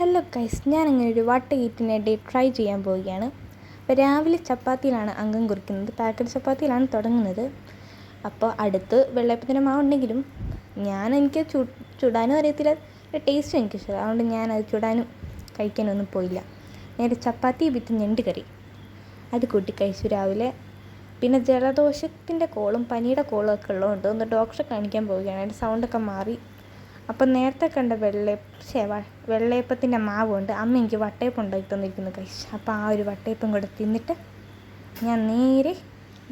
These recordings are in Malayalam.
ഹലോ ഗൈസ്, ഞാനങ്ങനെ ഒരു വട്ട ഈറ്റിനായിട്ട് ട്രൈ ചെയ്യാൻ പോവുകയാണ്. അപ്പോൾ രാവിലെ ചപ്പാത്തിയിലാണ് അംഗം കുറിക്കുന്നത്. പാക്കറ്റ് ചപ്പാത്തിയിലാണ് തുടങ്ങുന്നത്. അപ്പോൾ അടുത്ത് വെള്ളയപ്പത്തിൻ്റെ മാവുണ്ടെങ്കിലും എനിക്ക് ചുടാനും അറിയത്തില്ല, ടേസ്റ്റും എനിക്കിഷ്ടമില്ല. അതുകൊണ്ട് ഞാനത് ചുടാനും കഴിക്കാനൊന്നും പോയില്ല. നേരെ ചപ്പാത്തി വിത്ത് ഞണ്ട് കറി അത് കൂട്ടി കഴിച്ചു രാവിലെ. പിന്നെ ജലദോഷത്തിൻ്റെ കോളും പനിയുടെ കോളും ഒക്കെ ഉള്ളതുകൊണ്ട് ഒന്ന് ഡോക്ടറെ കാണിക്കാൻ പോവുകയാണ്. അതിൻ്റെ സൗണ്ടൊക്കെ മാറി. അപ്പം നേരത്തെ കണ്ട വെള്ളയപ്പത്തിൻ്റെ മാവ് കൊണ്ട് അമ്മ എനിക്ക് വട്ടയപ്പം ഉണ്ടാക്കി തന്നിരിക്കുന്നു കഴിച്ചു. അപ്പോൾ ആ ഒരു വട്ടയപ്പം കൂടെ തിന്നിട്ട് ഞാൻ നേരെ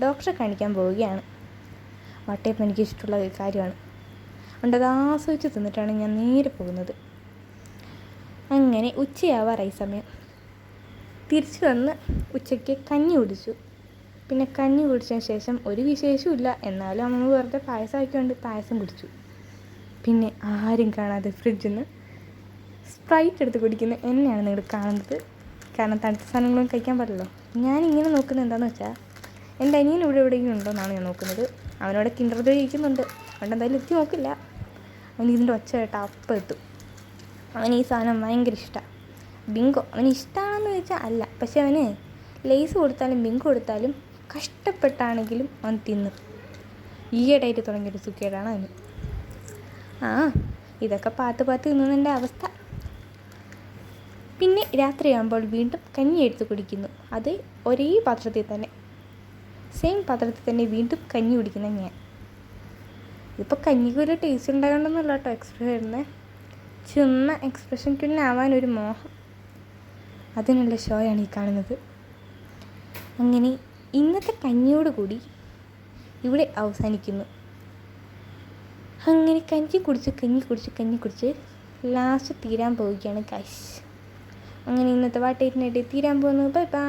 ഡോക്ടറെ കാണിക്കാൻ പോവുകയാണ്. വട്ടയപ്പം എനിക്ക് ഇഷ്ടമുള്ള ഒരു കാര്യമാണ്. അതുകൊണ്ട് അത് ആസ്വദിച്ച് തിന്നിട്ടാണ് ഞാൻ നേരെ പോകുന്നത്. അങ്ങനെ ഉച്ചയാവാറായി സമയം. തിരിച്ചു വന്ന് ഉച്ചയ്ക്ക് കഞ്ഞി കുടിച്ചു. പിന്നെ കഞ്ഞി കുടിച്ചതിന് ശേഷം ഒരു വിശേഷവും ഇല്ല, എന്നാലും അമ്മ വെറുതെ പായസം ആക്കിക്കൊണ്ട് പായസം കുടിച്ചു. പിന്നെ ആരും കാണാതെ ഫ്രിഡ്ജിൽ നിന്ന് സ്പ്രൈറ്റ് എടുത്ത് കുടിക്കുന്ന എന്നെയാണ് നിങ്ങൾ കാണുന്നത്. കാരണം തണുത്ത സാധനങ്ങളൊന്നും കഴിക്കാൻ പാടില്ലല്ലോ. ഞാനിങ്ങനെ നോക്കുന്നത് എന്താണെന്ന് വെച്ചാൽ എൻ്റെ അനിയൻ എവിടെയെങ്കിലും ഉണ്ടോയെന്നാണ് ഞാൻ നോക്കുന്നത്. അവനോട് കിൻഡർ ജോയ് ഇരിക്കുന്നുണ്ട്. അതുകൊണ്ട് എന്തായാലും എത്തി നോക്കില്ല. അവൻ ഇതിൻ്റെ ഒച്ച കേട്ടാൽ അപ്പം എത്തും. അവന് ഈ സാധനം ഭയങ്കര ഇഷ്ടമാണ്. ബിങ്കോ അവന് ഇഷ്ടമാണെന്ന് ചോദിച്ചാൽ അല്ല, പക്ഷെ അവന് ലേസ് കൊടുത്താലും ബിങ്കോ കൊടുത്താലും കഷ്ടപ്പെട്ടാണെങ്കിലും അവൻ തിന്നും. ഈയിടെയായിട്ട് തുടങ്ങിയൊരു സുഖേടാണ് അവന്. ഇതൊക്കെ പാത്ത് തിന്നുന്നതിൻ്റെ അവസ്ഥ. പിന്നെ രാത്രിയാകുമ്പോൾ വീണ്ടും കഞ്ഞി എടുത്ത് കുടിക്കുന്നു. അത് ഒരേ പാത്രത്തിൽ തന്നെ, സെയിം പാത്രത്തിൽ തന്നെ വീണ്ടും കഞ്ഞി കുടിക്കുന്ന ഞാൻ. ഇപ്പോൾ കഞ്ഞിക്ക് ഒരു ടേസ്റ്റ് ഉണ്ടാകണമെന്നുള്ള കേട്ടോ എക്സ്പ്രഷൻ വരുന്നത്. ചുമ്മാ എക്സ്പ്രഷൻ ആവാൻ ഒരു മോഹം, അതിനുള്ള ഷോയാണ് ഈ കാണുന്നത്. അങ്ങനെ ഇന്നത്തെ കഞ്ഞിയോട് കൂടി ഇവിടെ അവസാനിക്കുന്നു. അങ്ങനെ കഞ്ഞി കുടിച്ച് ലാസ്റ്റ് തീരാൻ പോവുകയാണ് ഗൈസ്. അങ്ങനെ ഇന്നത്തെ വാട്ടേറ്റിനായിട്ട് തീരാൻ പോകുന്നു. Bye bye.